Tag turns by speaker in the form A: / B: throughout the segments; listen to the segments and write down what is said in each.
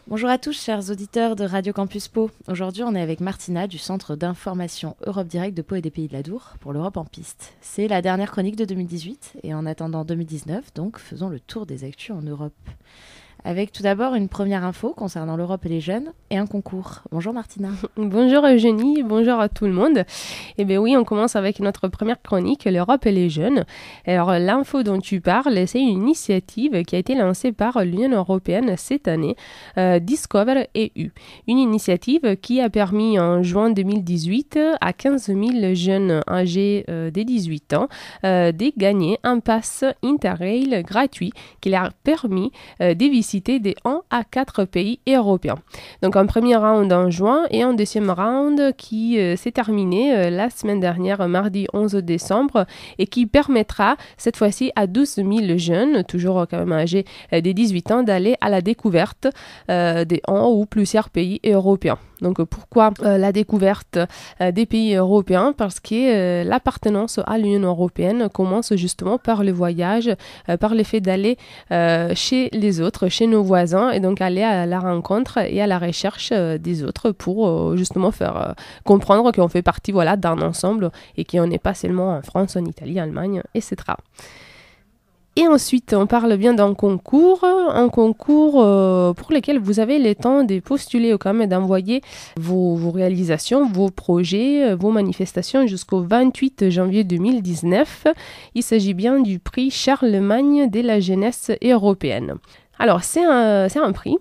A: Bonjour à tous, chers auditeurs de Radio Campus Pau. Aujourd'hui, on est avec Martina du Centre d'information Europe Direct de Pau et des Pays de l'Adour pour l'Europe en piste. C'est la dernière chronique de 2018 et en attendant 2019, donc faisons le tour des actus en Europe. Avec tout d'abord une première info concernant l'Europe et les jeunes et un concours. Bonjour Martina.
B: Bonjour Eugénie, bonjour à tout le monde. Eh bien oui, on commence avec notre première chronique, l'Europe et les jeunes. Alors l'info dont tu parles, c'est une initiative qui a été lancée par l'Union européenne cette année, Discover EU. Une initiative qui a permis en juin 2018 à 15 000 jeunes âgés des 18 ans de gagner un pass Interrail gratuit qui leur a permis de visiter des 1 à 4 pays européens. Donc un premier round en juin et un deuxième round qui s'est terminé la semaine dernière, mardi 11 décembre, et qui permettra cette fois-ci à 12 000 jeunes, toujours quand même âgés des 18 ans, d'aller à la découverte des 1 ou plusieurs pays européens. Donc pourquoi la découverte des pays européens? Parce que l'appartenance à l'Union européenne commence justement par le voyage, par le fait d'aller chez les autres, chez nos voisins, et donc aller à la rencontre et à la recherche des autres pour justement faire comprendre qu'on fait partie d'un ensemble et qu'on n'est pas seulement en France, en Italie, en Allemagne, etc. Et ensuite, on parle bien d'un concours, un concours pour lequel vous avez le temps de postuler quand même, d'envoyer vos réalisations, vos projets, vos manifestations jusqu'au 28 janvier 2019. Il s'agit bien du prix Charlemagne de la jeunesse européenne. Alors, c'est un prix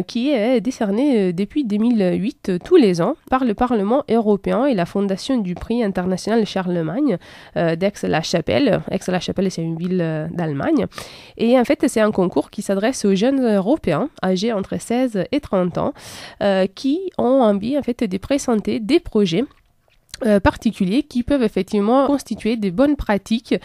B: qui est décerné depuis 2008 tous les ans par le Parlement européen et la fondation du prix international Charlemagne d'Aix-la-Chapelle. Aix-la-Chapelle, c'est une ville d'Allemagne. Et en fait, c'est un concours qui s'adresse aux jeunes européens âgés entre 16 et 30 ans qui ont envie en fait, de présenter des projets particuliers qui peuvent effectivement constituer des bonnes pratiques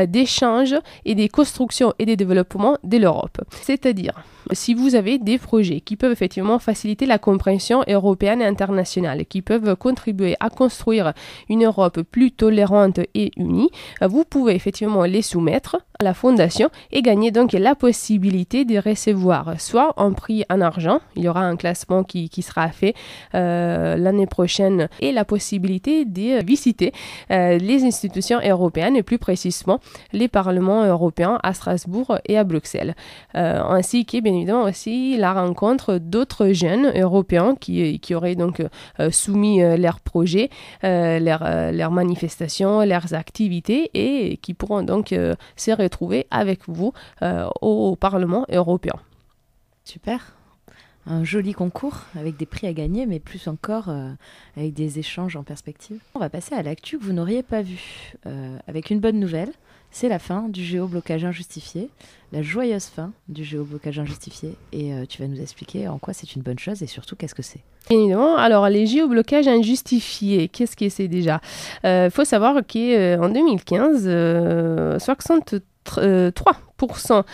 B: d'échange et des constructions et des développements de l'Europe. C'est-à-dire, si vous avez des projets qui peuvent effectivement faciliter la compréhension européenne et internationale, qui peuvent contribuer à construire une Europe plus tolérante et unie, vous pouvez effectivement les soumettre à la fondation et gagner donc la possibilité de recevoir soit un prix en argent, il y aura un classement qui sera fait l'année prochaine, et la possibilité de visiter les institutions européennes et plus précisément les parlements européens à Strasbourg et à Bruxelles. Ainsi que bien évidemment aussi la rencontre d'autres jeunes européens qui auraient donc soumis leurs projets, leurs manifestations, leurs activités et qui pourront donc se retrouver avec vous au Parlement européen.
A: Super. Un joli concours avec des prix à gagner, mais plus encore avec des échanges en perspective. On va passer à l'actu que vous n'auriez pas vu. Avec une bonne nouvelle, c'est la fin du géoblocage injustifié, la joyeuse fin du géoblocage injustifié. Et tu vas nous expliquer en quoi c'est une bonne chose et surtout qu'est-ce que c'est.
B: Évidemment, alors les géoblocages injustifiés, qu'est-ce que c'est déjà? Faut savoir qu'en 2015, 3%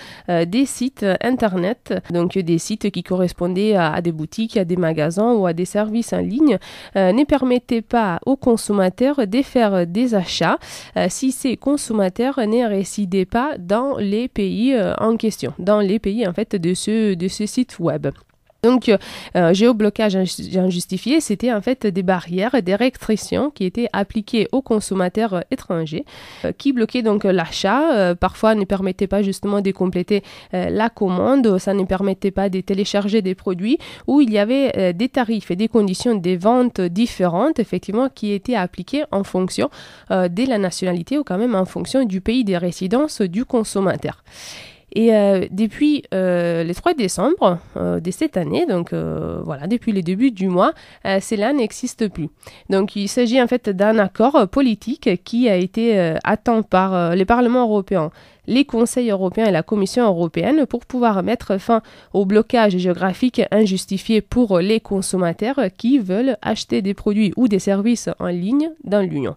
B: des sites internet, donc des sites qui correspondaient à des boutiques, à des magasins ou à des services en ligne, ne permettaient pas aux consommateurs de faire des achats si ces consommateurs ne résidaient pas dans les pays en question, dans les pays en fait de ce site web. Donc, géoblocage injustifié, c'était en fait des barrières, des restrictions qui étaient appliquées aux consommateurs étrangers qui bloquaient donc l'achat, parfois ne permettaient pas justement de compléter la commande, ça ne permettait pas de télécharger des produits, où il y avait des tarifs et des conditions de vente différentes, effectivement, qui étaient appliquées en fonction de la nationalité ou quand même en fonction du pays de résidence du consommateur. Et depuis le 3 décembre de cette année, donc depuis le début du mois, cela n'existe plus. Donc il s'agit en fait d'un accord politique qui a été atteint par le Parlement européen, les conseils européens et la Commission européenne pour pouvoir mettre fin au blocage géographique injustifié pour les consommateurs qui veulent acheter des produits ou des services en ligne dans l'Union.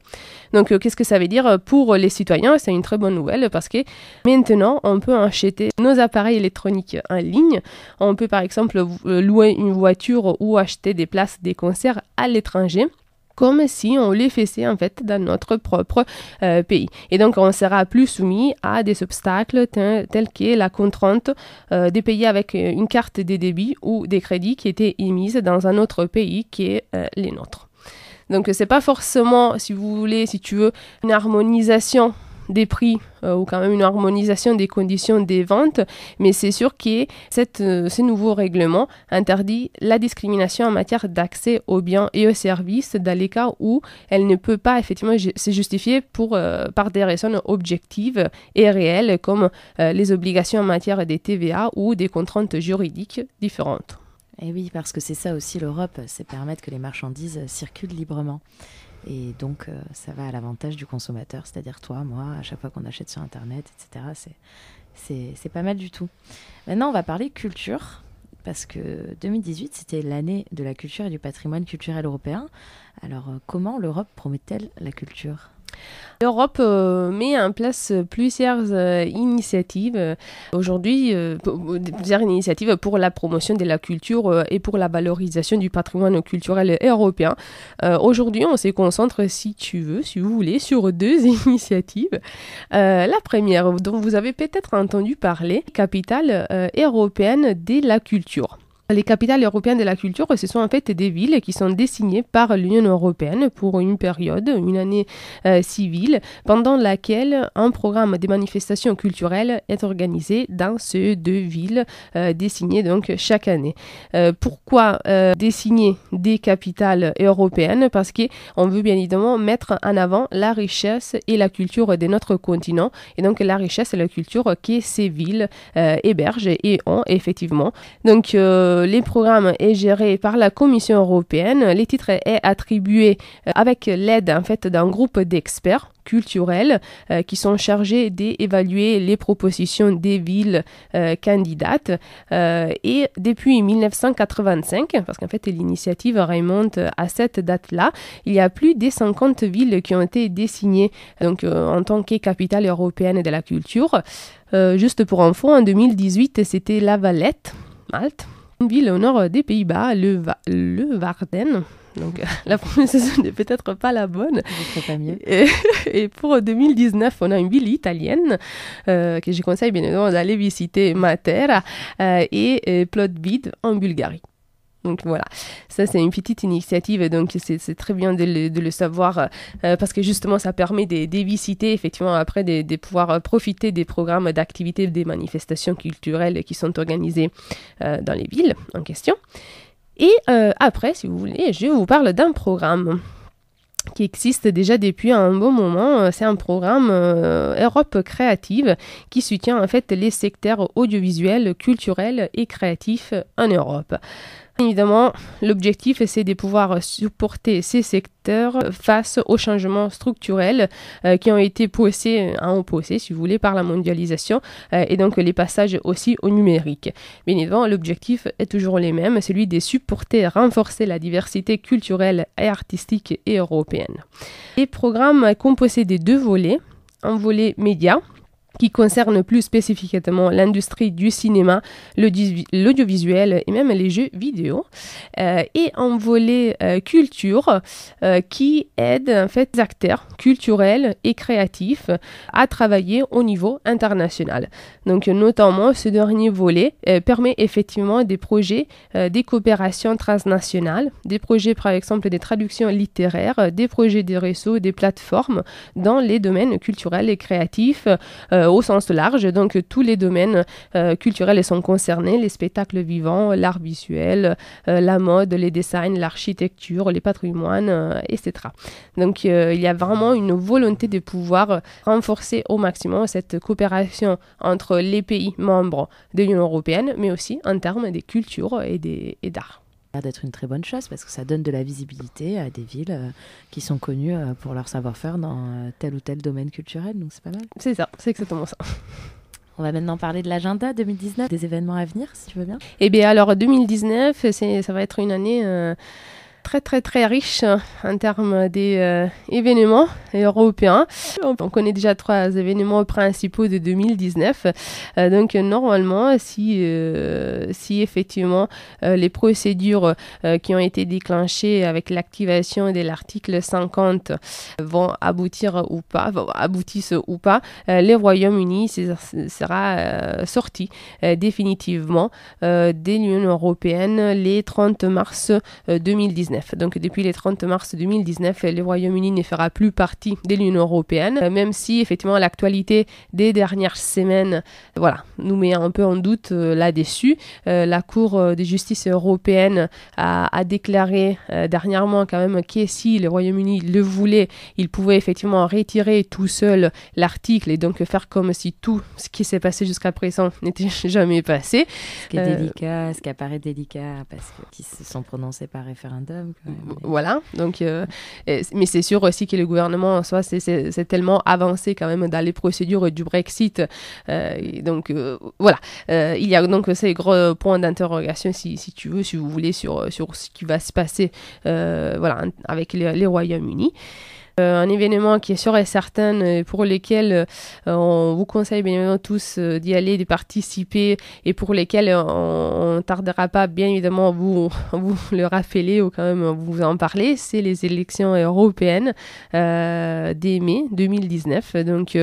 B: Donc, qu'est-ce que ça veut dire pour les citoyens? C'est une très bonne nouvelle parce que maintenant, on peut acheter nos appareils électroniques en ligne. On peut par exemple louer une voiture ou acheter des places des concerts à l'étranger. comme si on les faisait en fait dans notre propre pays. Et donc, on sera plus soumis à des obstacles tels que la contrainte de payer avec une carte de débit ou des crédits qui étaient émises dans un autre pays qui est les nôtres. Donc, c'est pas forcément, si tu veux, une harmonisation des prix ou quand même une harmonisation des conditions des ventes, mais c'est sûr que ce nouveau règlement interdit la discrimination en matière d'accès aux biens et aux services dans les cas où elle ne peut pas effectivement se justifier par des raisons objectives et réelles comme les obligations en matière des TVA ou des contraintes juridiques différentes.
A: Et oui, parce que c'est ça aussi l'Europe, c'est permettre que les marchandises circulent librement. Et donc, ça va à l'avantage du consommateur, c'est-à-dire toi, moi, à chaque fois qu'on achète sur Internet, etc. C'est pas mal du tout. Maintenant, on va parler culture, parce que 2018, c'était l'année de la culture et du patrimoine culturel européen. Alors, comment l'Europe promet-elle la culture ?
B: L'Europe met en place plusieurs initiatives aujourd'hui, plusieurs initiatives pour la promotion de la culture et pour la valorisation du patrimoine culturel européen. Aujourd'hui, on se concentre, si vous voulez, sur 2 initiatives. La première, dont vous avez peut-être entendu parler, capitale européenne de la culture. Les capitales européennes de la culture, ce sont en fait des villes qui sont désignées par l'Union européenne pour une période, une année civile, pendant laquelle un programme de manifestations culturelles est organisé dans ces 2 villes désignées donc chaque année. Pourquoi désigner des capitales européennes ? Parce qu'on veut bien évidemment mettre en avant la richesse et la culture de notre continent, et donc la richesse et la culture que ces villes hébergent et ont effectivement. Donc, les programmes est géré par la Commission européenne. Les titres est attribué avec l'aide en fait d'un groupe d'experts culturels qui sont chargés d'évaluer les propositions des villes candidates. Et depuis 1985, parce qu'en fait l'initiative remonte à cette date-là, il y a plus de 50 villes qui ont été désignées donc, en tant que capitale européenne de la culture. Juste pour info, en 2018, c'était La Valette, Malte, une ville au nord des Pays-Bas, le Varden. Donc, la prononciation n'est peut-être pas la bonne.
A: Je ne pas mieux.
B: Et pour 2019, on a une ville italienne que je conseille bien évidemment d'aller visiter, Matera, et Plovdiv en Bulgarie. Donc voilà, ça c'est une petite initiative, donc c'est très bien de le savoir parce que justement ça permet de visiter, effectivement après de pouvoir profiter des programmes d'activités, des manifestations culturelles qui sont organisées dans les villes en question. Et après, si vous voulez, je vous parle d'un programme qui existe déjà depuis un bon moment. C'est un programme Europe Créative qui soutient en fait les secteurs audiovisuels, culturels et créatifs en Europe. Évidemment, l'objectif, c'est de pouvoir supporter ces secteurs face aux changements structurels qui ont été poussés, si vous voulez, par la mondialisation et donc les passages aussi au numérique. Bien évidemment, l'objectif est toujours le même, celui de supporter et renforcer la diversité culturelle et artistique et européenne. Les programmes sont composés de 2 volets, un volet média, qui concerne plus spécifiquement l'industrie du cinéma, l'audiovisuel et même les jeux vidéo, et un volet culture qui aide en fait les acteurs culturels et créatifs à travailler au niveau international. Donc notamment ce dernier volet permet effectivement des projets, des coopérations transnationales, des projets par exemple des traductions littéraires, des projets de réseaux, des plateformes dans les domaines culturels et créatifs au sens large, donc tous les domaines culturels sont concernés, les spectacles vivants, l'art visuel, la mode, les designs, l'architecture, les patrimoines, etc. Donc il y a vraiment une volonté de pouvoir renforcer au maximum cette coopération entre les pays membres de l'Union européenne, mais aussi en termes de culture et d'art.
A: Ça a l'air d'être une très bonne chose parce que ça donne de la visibilité à des villes qui sont connues pour leur savoir-faire dans tel ou tel domaine culturel, donc c'est pas mal.
B: C'est ça, c'est exactement ça.
A: On va maintenant parler de l'agenda 2019, des événements à venir, si tu veux bien.
B: Eh bien alors 2019, ça va être une année très très très riche en termes des événements européens. On connaît déjà 3 événements principaux de 2019. Donc normalement, si effectivement les procédures qui ont été déclenchées avec l'activation de l'article 50 vont aboutissent ou pas, le Royaume-Uni sera sorti définitivement de l'Union européenne les 30 mars 2019. Donc depuis les 30 mars 2019, le Royaume-Uni ne fera plus partie de l'Union européenne, même si effectivement l'actualité des dernières semaines nous met un peu en doute là-dessus. La Cour de justice européenne a déclaré dernièrement quand même que si le Royaume-Uni le voulait, il pouvait effectivement retirer tout seul l'article et donc faire comme si tout ce qui s'est passé jusqu'à présent n'était jamais passé.
A: Ce qui est délicat, ce qui apparaît délicat parce qu'ils se sont prononcés par référendum. Quand même.
B: Voilà, donc, mais c'est sûr aussi que le gouvernement en soi, c'est tellement avancé quand même dans les procédures du Brexit. Donc voilà, il y a donc ces gros points d'interrogation si vous voulez, sur ce qui va se passer avec les Royaumes-Unis. Un événement qui est sûr et certain pour lequel on vous conseille bien évidemment tous d'y aller, de participer et pour lesquels on ne tardera pas bien évidemment à vous le rappeler ou quand même vous en parler, c'est les élections européennes dès mai 2019. Donc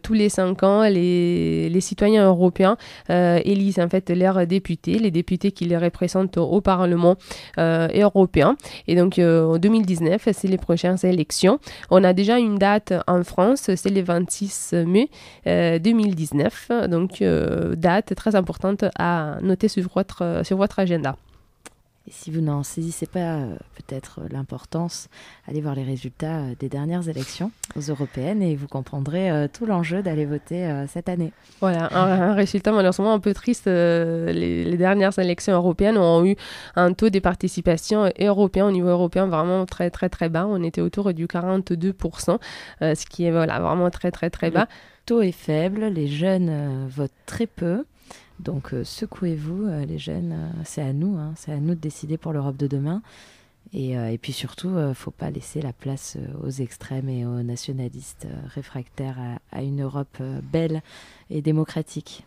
B: tous les 5 ans, les citoyens européens élisent en fait leurs députés, les députés qui les représentent au Parlement européen. Et donc en 2019, c'est les prochaines élections. On a déjà une date en France, c'est le 26 mai 2019, donc date très importante à noter sur votre agenda.
A: Et si vous n'en saisissez pas peut-être l'importance, allez voir les résultats des dernières élections aux européennes et vous comprendrez tout l'enjeu d'aller voter cette année.
B: Voilà, un résultat malheureusement un peu triste. Les dernières élections européennes ont eu un taux de participation européen au niveau européen vraiment très très très bas. On était autour du 42%, ce qui est vraiment très très très bas.
A: Le taux est faible, les jeunes votent très peu. Donc secouez-vous les jeunes, c'est à nous de décider pour l'Europe de demain. Et puis surtout, il ne faut pas laisser la place aux extrêmes et aux nationalistes réfractaires à une Europe belle et démocratique.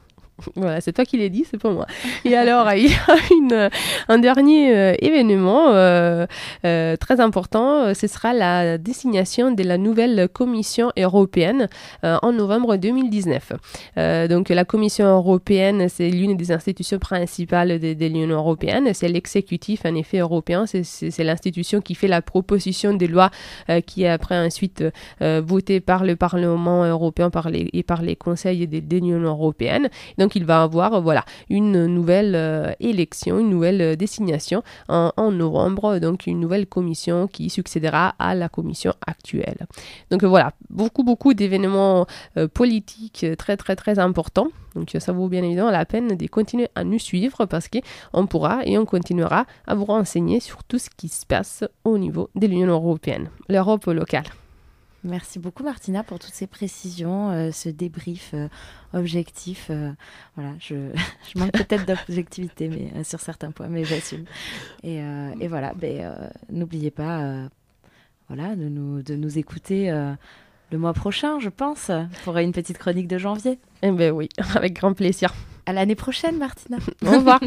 B: Voilà, c'est toi qui l'as dit, c'est pas moi. Et alors, il y a un dernier événement très important, ce sera la désignation de la nouvelle Commission européenne en novembre 2019. Donc, la Commission européenne, c'est l'une des institutions principales de l'Union européenne. C'est l'exécutif, en effet, européen. C'est l'institution qui fait la proposition des lois qui est après ensuite votée par le Parlement européen et par les conseils de l'Union européenne. Donc, il va avoir une nouvelle élection, une nouvelle désignation en novembre, donc une nouvelle commission qui succédera à la commission actuelle. Donc beaucoup d'événements politiques très très très importants. Donc ça vaut bien évidemment la peine de continuer à nous suivre parce qu'on pourra et on continuera à vous renseigner sur tout ce qui se passe au niveau de l'Union européenne, l'Europe locale.
A: Merci beaucoup Martina pour toutes ces précisions, ce débrief objectif. Je manque peut-être d'objectivité mais, sur certains points, mais j'assume. Et n'oubliez pas de nous écouter le mois prochain, je pense, pour une petite chronique de janvier.
B: Eh bien oui, avec grand plaisir.
A: À l'année prochaine Martina.
B: Au revoir.